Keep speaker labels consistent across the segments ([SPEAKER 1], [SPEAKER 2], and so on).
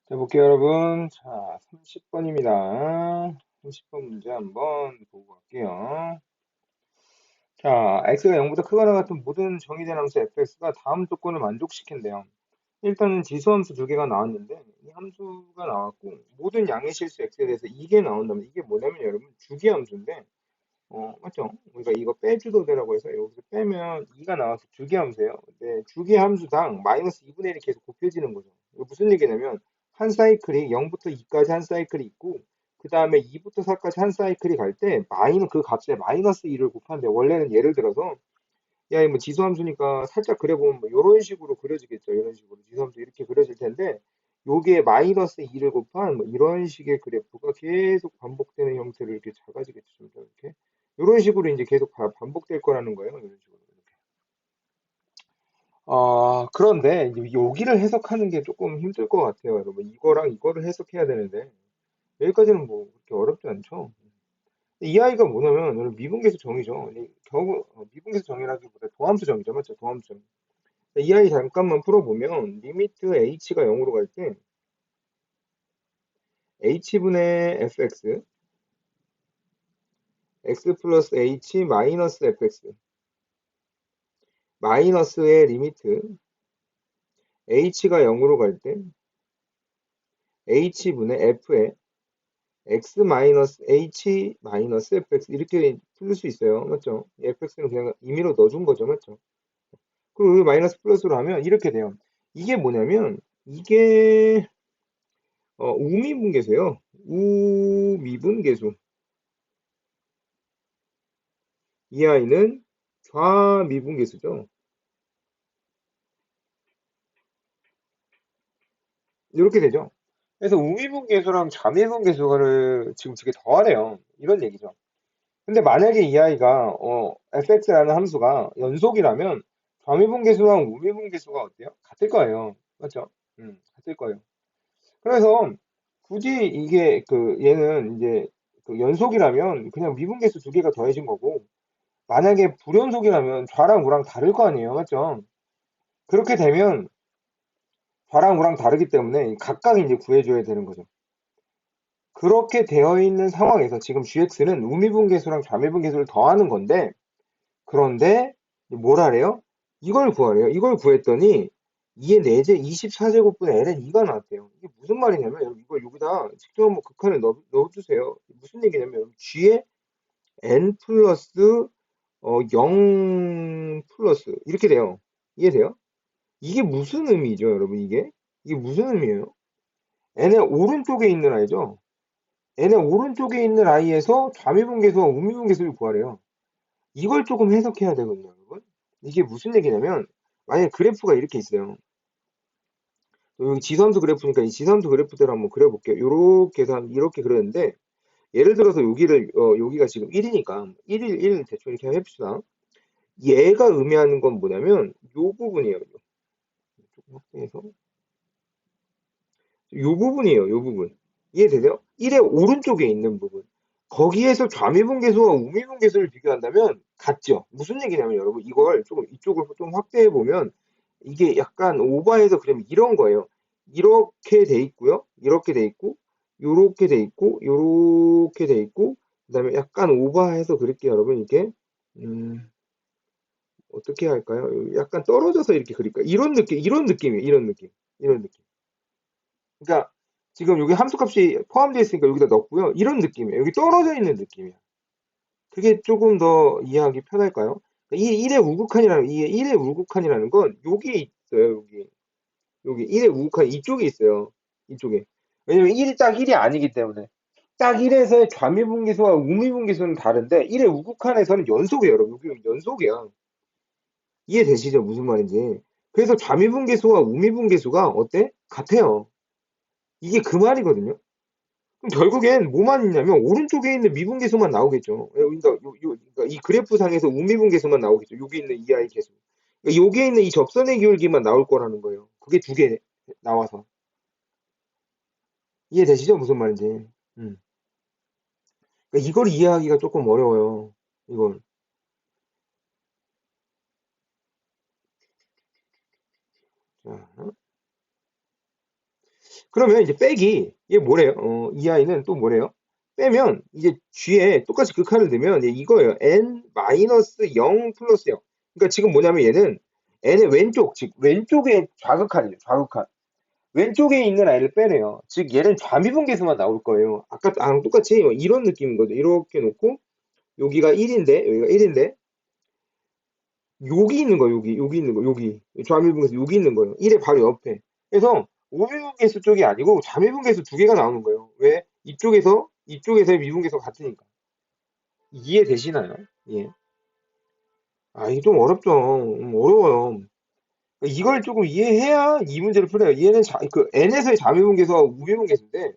[SPEAKER 1] 자, 볼게요, 여러분. 자, 30번입니다. 30번 문제 한번 보고 갈게요. 자, x가 0보다 크거나 같은 모든 정의된 함수 fx가 다음 조건을 만족시킨대요. 일단은 지수함수 두 개가 나왔는데, 이 함수가 나왔고, 모든 양의 실수 x에 대해서 이게 나온다면, 이게 뭐냐면, 여러분, 주기함수인데, 맞죠? 우리가 이거 빼주도 되라고 해서 여기서 빼면 2가 나와서 주기함수예요. 근데 주기함수당 마이너스 2분의 1이 계속 곱해지는 거죠. 이거 무슨 얘기냐면 한 사이클이 0부터 2까지 한 사이클이 있고 그 다음에 2부터 4까지 한 사이클이 갈 때 마이너 그 값에 마이너스 2를 곱하는데 원래는 예를 들어서 야, 이뭐 지수함수니까 살짝 그려보면 뭐 이런 식으로 그려지겠죠. 이런 식으로 지수함수 이렇게 그려질 텐데 요게 마이너스 2를 곱한 뭐 이런 식의 그래프가 계속 반복되는 형태로 이렇게 작아지겠죠. 좀 더 이렇게 이런 식으로 이제 계속 반복될 거라는 거예요. 이런 식으로 이렇게. 그런데 이제 여기를 해석하는 게 조금 힘들 것 같아요, 여러분. 이거랑 이거를 해석해야 되는데 여기까지는 뭐 그렇게 어렵지 않죠. 이 아이가 뭐냐면 여러분, 미분계수 정의죠. 결국 미분계수 정의라기보다 도함수 정의죠, 맞죠? 도함수 정의. 이 아이 잠깐만 풀어보면 리미트 h가 0으로 갈 때 h분의 fx x 플러스 h 마이너스 fx 마이너스의 리미트 h가 0으로 갈 때 h분의 f에 x 마이너스 h 마이너스 fx 이렇게 풀릴 수 있어요. 맞죠? fx는 그냥 임의로 넣어준 거죠. 맞죠? 그리고 여기 마이너스 플러스로 하면 이렇게 돼요. 이게 뭐냐면 이게 우미분계수예요. 우미분계수. 이 아이는 좌미분계수죠. 이렇게 되죠. 그래서 우미분계수랑 좌미분계수를 지금 두 개 더하래요. 이런 얘기죠. 근데 만약에 이 아이가 fx라는 함수가 연속이라면 좌미분계수랑 우미분계수가 어때요? 같을 거예요. 맞죠? 같을 거예요. 그래서 굳이 이게 그 얘는 이제 그 연속이라면 그냥 미분계수 두 개가 더해진 거고 만약에 불연속이라면 좌랑 우랑 다를 거 아니에요. 맞죠? 그렇게 되면 좌랑 우랑 다르기 때문에 각각 이제 구해줘야 되는 거죠. 그렇게 되어 있는 상황에서 지금 gx는 우미분계수랑 좌미분계수를 더하는 건데 그런데 뭘 하래요? 이걸 구하래요. 이걸 구했더니 2의 4제 24제곱분의 ln 2가 나왔대요. 이게 무슨 말이냐면 여러분 이걸 여기다 직접 한번 극한에 넣어주세요. 무슨 얘기냐면 여러분 g에 n 플러스 0 플러스 이렇게 돼요. 이해돼요? 이게 무슨 의미죠, 여러분? 이게 무슨 의미예요? n의 오른쪽에 있는 아이죠. n의 오른쪽에 있는 아이에서 좌미분계수와 우미분계수를 구하래요. 이걸 조금 해석해야 되거든요, 여러분. 이게 무슨 얘기냐면 만약에 그래프가 이렇게 있어요. 여기 지수함수 그래프니까 이 지수함수 그래프대로 한번 그려볼게요. 요렇게 해서 이렇게 그렸는데 예를 들어서 여기가 지금 1이니까 1 대충 이렇게 해봅시다. 얘가 의미하는 건 뭐냐면 요 부분이에요. 조금 확대해서 요 부분이에요. 요 부분. 이해되세요? 1의 오른쪽에 있는 부분. 거기에서 좌미분계수와 우미분계수를 비교한다면 같죠. 무슨 얘기냐면 여러분 이걸 조금 이쪽을 좀 확대해 보면 이게 약간 오버해서 그러면 이런 거예요. 이렇게 돼 있고요. 이렇게 돼 있고 요렇게 돼 있고 요렇게 돼 있고 그다음에 약간 오버해서 그릴게요, 여러분. 이게 음, 어떻게 할까요? 약간 떨어져서 이렇게 그릴까요? 이런 느낌이에요. 이런 느낌. 이런 느낌. 그러니까 지금 여기 함수값이 포함되어 있으니까 여기다 넣었고요. 이런 느낌이에요. 여기 떨어져 있는 느낌이에요. 그게 조금 더 이해하기 편할까요? 이 1의 우극한이라는 이 1의 우극한이라는 건 여기 있어요. 여기 1의 우극한 이쪽에 있어요. 이쪽에. 왜냐면 1이 딱 1이 아니기 때문에. 딱 1에서의 좌미분계수와 우미분계수는 다른데 1의 우극한에서는 연속이에요, 여러분. 여기 연속이야. 이해되시죠? 무슨 말인지. 그래서 좌미분계수와 우미분계수가 어때? 같아요. 이게 그 말이거든요. 그럼 결국엔 뭐만 있냐면 오른쪽에 있는 미분계수만 나오겠죠. 그러니까, 그러니까 이 그래프상에서 우미분계수만 나오겠죠. 여기 있는 이 아이 계수. 그러니까 여기에 있는 이 접선의 기울기만 나올 거라는 거예요. 그게 두 개 나와서. 이해되시죠? 무슨 말인지. 음. 그러니까 이걸 이해하기가 조금 어려워요. 이걸. 자, 그러면 이제 빼기, 이게 뭐래요? 이 아이는 또 뭐래요? 빼면 이제 G에 똑같이 극한을 두면 이제 이거예요. n 마이너스 0 플러스 0. 그러니까 지금 뭐냐면 얘는 n의 왼쪽, 즉 왼쪽에 좌극한이에요. 좌극한. 왼쪽에 있는 아이를 빼래요. 즉 얘는 좌미분계수만 나올 거예요. 아까랑 똑같이 이런 느낌인 거죠. 이렇게 놓고 여기가 1인데 여기가 1인데 여기 있는 거 여기 있는 거 여기 좌미분계수 여기 있는 거예요. 1의 바로 옆에. 그래서 오미분계수 쪽이 아니고 좌미분계수 두 개가 나오는 거예요. 왜? 이쪽에서의 미분계수가 같으니까. 이해되시나요? 예. 아, 이게 좀 어렵죠. 어려워요. 이걸 조금 이해해야 이 문제를 풀어요. 얘는 n에서의 자매분계수와 우미분계수인데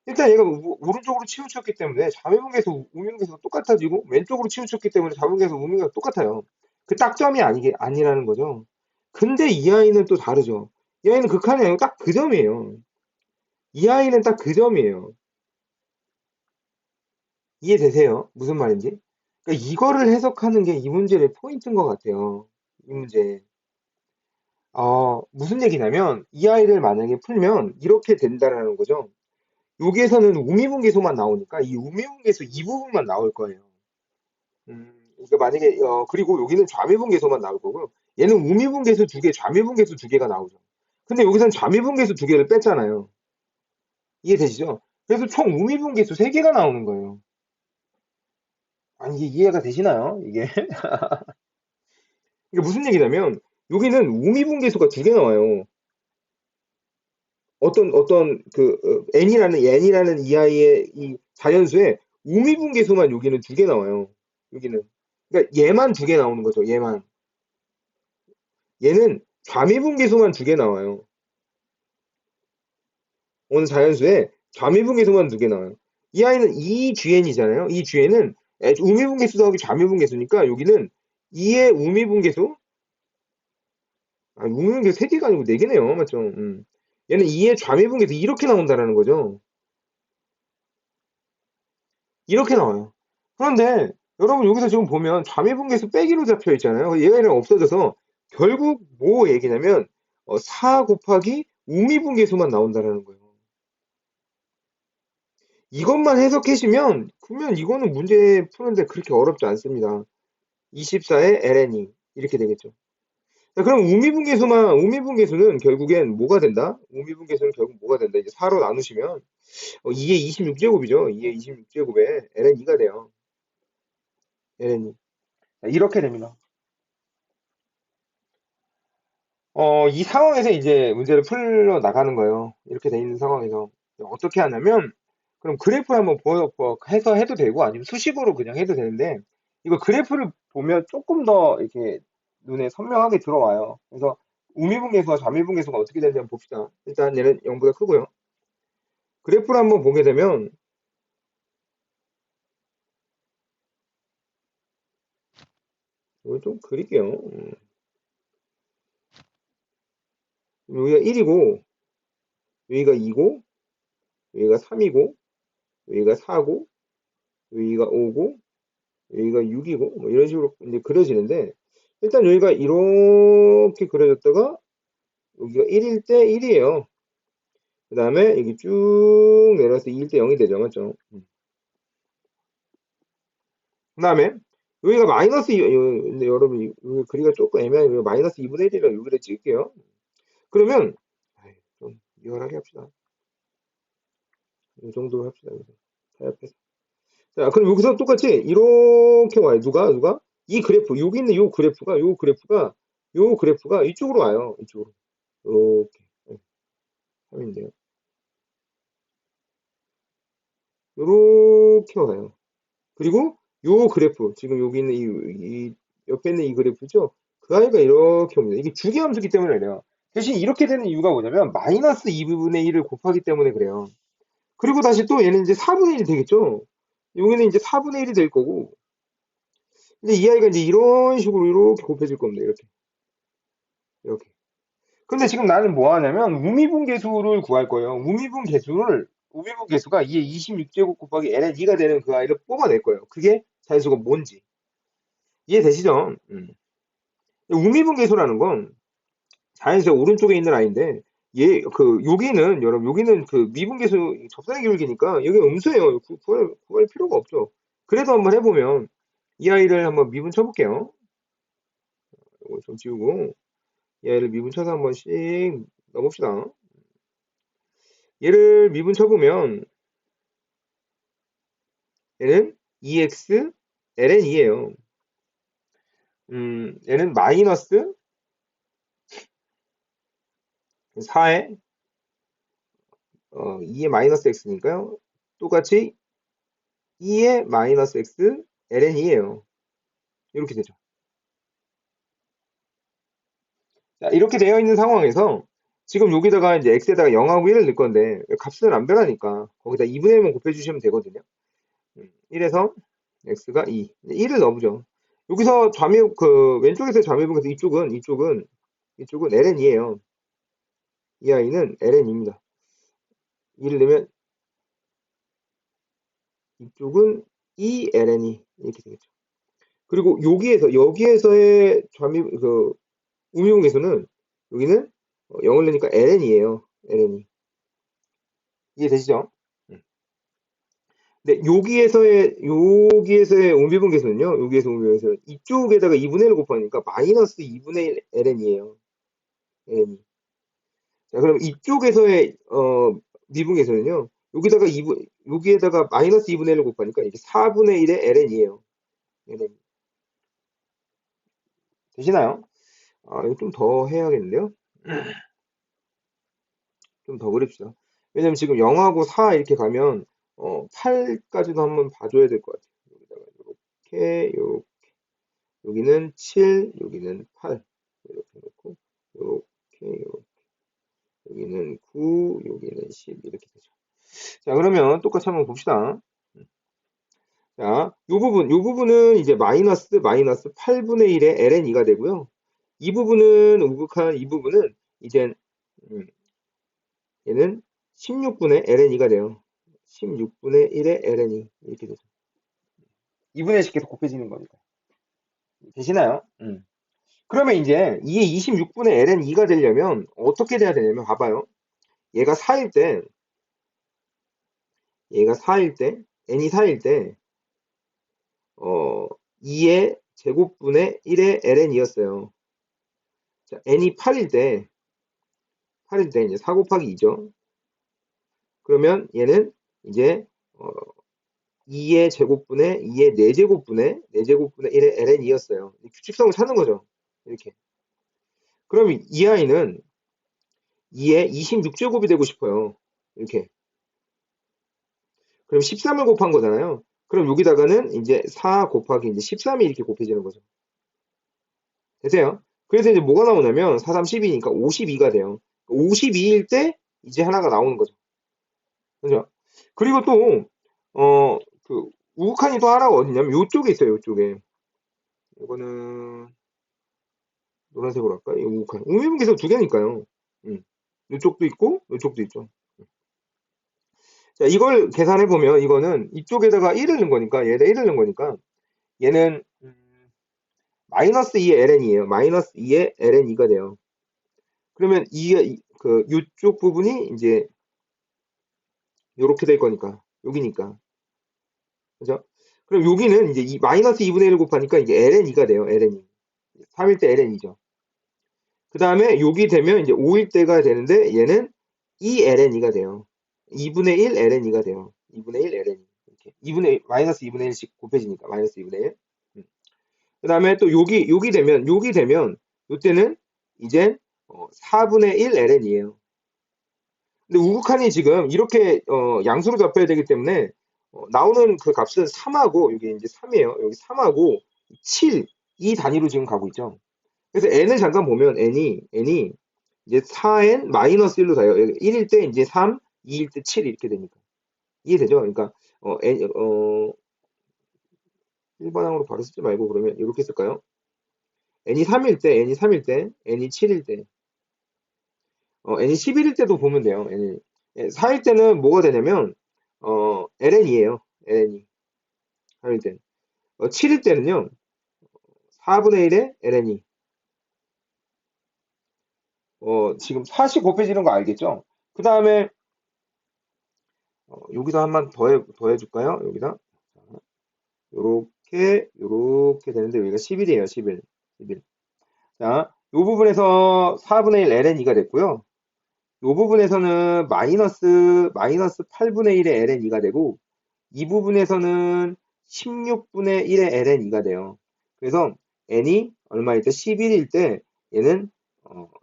[SPEAKER 1] 일단 얘가 오른쪽으로 치우쳤기 때문에 자매분계수, 우미분계수가 똑같아지고 왼쪽으로 치우쳤기 때문에 자매분계수, 우미분계수가 똑같아요. 그 딱점이 아니라는 거죠. 근데 이 아이는 또 다르죠. 이 아이는 극한이 아니고 딱 그 점이에요. 이 아이는 딱 그 점이에요. 이해되세요? 무슨 말인지? 그러니까 이거를 해석하는 게 이 문제의 포인트인 것 같아요. 이 문제. 무슨 얘기냐면 이 아이를 만약에 풀면 이렇게 된다라는 거죠. 여기에서는 우미분계수만 나오니까 이 우미분계수 이 부분만 나올 거예요. 그러니까 만약에 그리고 여기는 좌미분계수만 나올 거고요. 얘는 우미분계수 두 개, 좌미분계수 두 개가 나오죠. 근데 여기서는 좌미분계수 두 개를 뺐잖아요. 이해되시죠? 그래서 총 우미분계수 세 개가 나오는 거예요. 아니 이게 이해가 되시나요? 이게 이게 무슨 얘기냐면 여기는 우미분계수가 두 개 나와요. 어떤 n이라는 이 아이의 이 자연수에 우미분계수만 여기는 두 개 나와요. 여기는. 그러니까 얘만 두 개 나오는 거죠. 얘만. 얘는 좌미분계수만 두 개 나와요. 어느 자연수에 좌미분계수만 두 개 나와요. 이 아이는 이 GN이잖아요. 이 GN은 우미분계수도 하고 좌미분계수니까 여기는 2의 우미분계수, 우미분계수 세 개가 아니고 네 개네요. 맞죠? 얘는 2의 좌미분계수 이렇게 나온다는 거죠. 이렇게 나와요. 그런데 여러분 여기서 지금 보면 좌미분계수 빼기로 잡혀 있잖아요. 얘가 이랑 없어져서 결국 뭐 얘기냐면 4 곱하기 우미분계수만 나온다는 거예요. 이것만 해석하시면 그러면 이거는 문제 푸는데 그렇게 어렵지 않습니다. 24의 ln이 이렇게 되겠죠. 자, 그럼 우미분계수는 결국엔 뭐가 된다? 우미분계수는 결국 뭐가 된다? 이제 4로 나누시면 2의 26제곱이죠. 2의 26제곱에 ln2가 돼요. ln이. 이렇게 됩니다. 이 상황에서 이제 문제를 풀어 나가는 거예요. 이렇게 돼 있는 상황에서. 어떻게 하냐면, 그럼 그래프를 한번 해서 해도 되고, 아니면 수식으로 그냥 해도 되는데, 이거 그래프를 보면 조금 더 이렇게 눈에 선명하게 들어와요. 그래서 우미분계수와 좌미분계수가 어떻게 되는지 한번 봅시다. 일단 얘는 0보다 크고요. 그래프를 한번 보게 되면, 이걸 좀 그릴게요. 여기가 1이고, 여기가 2고, 여기가 3이고, 여기가 4고, 여기가 5고, 여기가 6이고 뭐 이런 식으로 이제 그려지는데 일단 여기가 이렇게 그려졌다가 여기가 1일 때 1이에요. 그 다음에 여기 쭉 내려서 2일 때 0이 되죠. 맞죠? 그 다음에 여기가 마이너스 2, 근데 여러분 여기 그리기가 조금 애매하게 마이너스 2분의 1이라 여기다 찍을게요. 그러면 좀 리얼하게 합시다. 이 정도로 합시다. 타협해서. 자, 그럼 여기서 똑같이 이렇게 와요. 누가? 이 그래프, 여기 있는 요 그래프가 이쪽으로 와요. 이쪽으로. 이렇게. 하면 돼요. 요렇게 와요. 그리고 요 그래프, 지금 여기 있는 옆에 있는 이 그래프죠? 그 아이가 이렇게 옵니다. 이게 주기함수기 때문에 그래요. 대신 이렇게 되는 이유가 뭐냐면, 마이너스 2분의 1을 곱하기 때문에 그래요. 그리고 다시 또 얘는 이제 4분의 1이 되겠죠? 여기는 이제 4분의 1이 될 거고, 근데 이 아이가 이제 이런 식으로 이렇게 곱해질 겁니다. 이렇게. 이렇게. 근데 지금 나는 뭐 하냐면 우미분계수를 구할 거예요. 우미분계수가 2의 26제곱 곱하기 n의 2가 되는 그 아이를 뽑아낼 거예요. 그게 자연수가 뭔지. 이해되시죠? 우미분계수라는 건 자연수의 오른쪽에 있는 아이인데 여기는, 여러분, 여기는 그 미분계수 접선의 기울기니까, 여기 음수예요. 구할 필요가 없죠. 그래도 한번 해보면, 이 아이를 한번 미분 쳐볼게요. 이거 좀 지우고, 이 아이를 미분 쳐서 한 번씩 넣어봅시다. 얘를 미분 쳐보면, 얘는 2x ln이에요. 얘는 마이너스 4에 2의 마이너스 x니까요. 똑같이 2의 마이너스 x ln이에요. 이렇게 되죠. 자, 이렇게 되어 있는 상황에서 지금 여기다가 이제 x에다가 0하고 1을 넣을 건데 값은 안 변하니까 거기다 2분의 1만 곱해주시면 되거든요. 1에서 x가 2, 1을 넣어보죠. 여기서 왼쪽에서 좌미분에서 이쪽은 ln이에요. 이 아이는 ln입니다. 2를 넣으면 이쪽은 2ln이 이렇게 되겠죠. 그리고 여기에서의 우미분계수는 여기는 0을 넣으니까 ln이에요. ln이. 이해되시죠? 근데 여기에서의 우미분계수는요. 여기에서 우미분계수는 이쪽에다가 2분의 1을 곱하니까 마이너스 2분의 1 ln이에요. ln이. 자, 그럼 이쪽에서의 미분계수는요. 여기에다가 마이너스 2분의 1을 곱하니까 이게 4분의 1의 ln이에요. ln. 되시나요? 아, 이거 좀 더 해야겠는데요? 좀 더 그립시다. 왜냐면 지금 0하고 4 이렇게 가면 8까지도 한번 봐줘야 될 것 같아요. 여기다가 요렇게 여기는 7, 여기는 8 이렇게 놓고 요렇게 여기는 9, 여기는 10 이렇게 되죠. 자, 그러면 똑같이 한번 봅시다. 자, 요 부분은 이제 마이너스 8분의 1의 ln2가 되고요. 이 부분은 우극한 이 부분은 이제 음, 얘는 16분의 ln2가 돼요. 16분의 1의 ln2 이렇게 되죠. 2분의 1씩 계속 곱해지는 거니까. 되시나요? 그러면 이제 이게 26분의 ln2가 되려면 어떻게 돼야 되냐면 봐봐요. 얘가 4일 때 얘가 4일 때 n이 4일 때 2의 제곱분의 1의 ln이었어요. 자, n이 8일 때 이제 4 곱하기 2죠. 그러면 얘는 이제 2의 제곱분의 2의 4제곱분의 1의 ln이었어요. 규칙성을 찾는 거죠. 이렇게. 그럼 이 아이는 2의 26제곱이 되고 싶어요. 이렇게. 그럼 13을 곱한 거잖아요. 그럼 여기다가는 이제 4 곱하기 이제 13이 이렇게 곱해지는 거죠. 되세요? 그래서 이제 뭐가 나오냐면 4, 3, 12니까 52가 돼요. 52일 때 이제 하나가 나오는 거죠. 그죠? 그리고 또, 우극한이 또 하나가 어디냐면 요쪽에 있어요, 요쪽에. 이거는 노란색으로 할까요? 이 우극한. 우미분계수 두 개니까요. 요쪽도 있고, 요쪽도 있죠. 자, 이걸 계산해보면 이거는 이쪽에다가 1을 넣은 거니까, 얘에다 1을 넣은 거니까, 얘는, 마이너스 2의 ln이에요. 마이너스 2의 ln2가 돼요. 그러면 요쪽 부분이 이제, 요렇게 될 거니까, 여기니까. 그죠? 그럼 여기는 이제 이 마이너스 2분의 1을 곱하니까 이게 ln2가 돼요. ln2. 3일 때 ln이죠. 그 다음에 여기 되면 이제 5일 때가 되는데 얘는 2ln2가 돼요. 2분의 1 ln2가 돼요. 2분의 1 ln2. 이렇게. 마이너스 2분의 1씩 곱해지니까 마이너스 2분의 1. 그 다음에 또 여기 되면 요때는 이제 4분의 1 ln이에요. 근데 우극한이 지금 이렇게 양수로 잡혀야 되기 때문에 나오는 그 값은 3하고 여기 이제 3이에요. 여기 3하고 7, 이 단위로 지금 가고 있죠. 그래서 n을 잠깐 보면 n이 이제 4n 마이너스 1로 가요. 1일 때 이제 3, 2일 때 7 이렇게 되니까. 이해되죠? 그러니까 일반항으로 바로 쓰지 말고 그러면 이렇게 쓸까요? n이 3일 때, n이 7일 때, n이 11일 때도 보면 돼요. 4일 때는 뭐가 되냐면 ln이에요. ln이 4일 때. 7일 때는요. 4분의 1의 ln이. 지금 40 곱해지는 거 알겠죠? 그 다음에 여기다 한 번 더 해줄까요? 여기다 요렇게 되는데 여기가 11이에요. 11. 11. 자, 요 부분에서 4분의 1 ln2가 됐고요. 요 부분에서는 마이너스 8분의 1의 ln2가 되고 이 부분에서는 16분의 1의 ln2가 돼요. 그래서 n이 얼마일 때 11일 때 얘는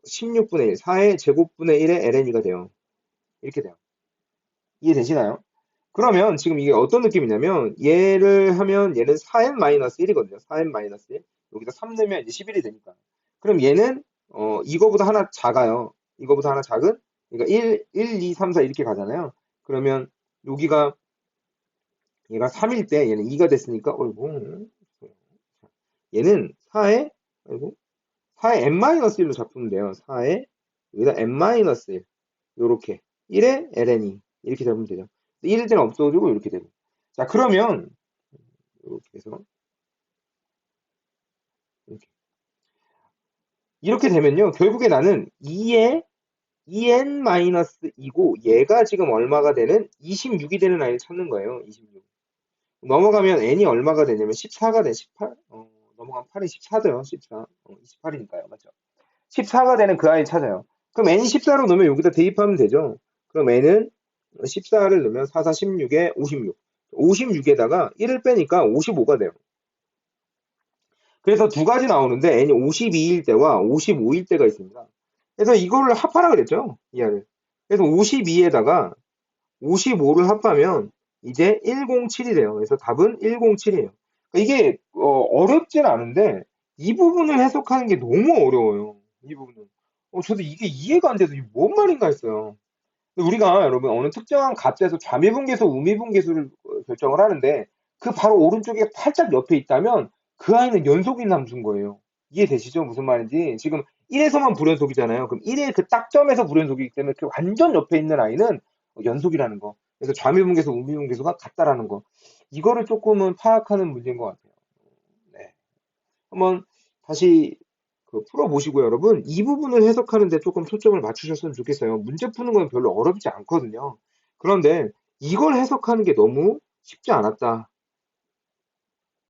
[SPEAKER 1] 16분의 1, 4의 제곱분의 1의 ln2가 돼요. 이렇게 돼요. 이해되시나요? 그러면 지금 이게 어떤 느낌이냐면 얘를 하면 얘는 4n-1이거든요. 4n-1. 여기다 3 넣으면 이제 11이 되니까. 그럼 얘는 이거보다 하나 작아요. 이거보다 하나 작은 그러니까 1, 2, 3, 4 이렇게 가잖아요. 그러면 여기가 얘가 3일 때 얘는 2가 됐으니까 어이구 얘는 4에 아이고 4에 n-1로 작품면 돼요. 4에 여기다 n-1 요렇게 1에 ln이 이렇게 잡으면 되죠. 1일 때는 없어지고 이렇게 되고. 자, 그러면 이렇게 해서 이렇게, 이렇게 되면요. 결국에 나는 2에 2n-2고 얘가 지금 얼마가 되는 26이 되는 아이를 찾는 거예요. 26. 넘어가면 n이 얼마가 되냐면 14가 돼. 18? 넘어가면 8이 14돼요. 14. 28이니까요. 맞죠? 14가 되는 그 아이 찾아요. 그럼 n이 14로 넣으면 여기다 대입하면 되죠. 그럼 n은 14를 넣으면 4, 4, 16에 56. 56에다가 1을 빼니까 55가 돼요. 그래서 두 가지 나오는데 n이 52일 때와 55일 때가 있습니다. 그래서 이거를 합하라 그랬죠. 이하를. 그래서 52에다가 55를 합하면 이제 107이 돼요. 그래서 답은 107이에요. 이게 어렵진 않은데 이 부분을 해석하는 게 너무 어려워요. 이 부분은. 저도 이게 이해가 안 돼서 이게 뭔 말인가 했어요. 근데 우리가 여러분 어느 특정한 값에서 좌미분계수, 우미분계수를 결정을 하는데 그 바로 오른쪽에 살짝 옆에 있다면 그 아이는 연속인 함수인 거예요. 이해되시죠? 무슨 말인지. 지금 1에서만 불연속이잖아요. 그럼 1의 그 딱 점에서 불연속이기 때문에 그 완전 옆에 있는 아이는 연속이라는 거. 그래서 좌미분계수, 우미분계수가 같다라는 거. 이거를 조금은 파악하는 문제인 것 같아요. 네. 한번 다시 풀어보시고요, 여러분. 이 부분을 해석하는데 조금 초점을 맞추셨으면 좋겠어요. 문제 푸는 건 별로 어렵지 않거든요. 그런데 이걸 해석하는 게 너무 쉽지 않았다.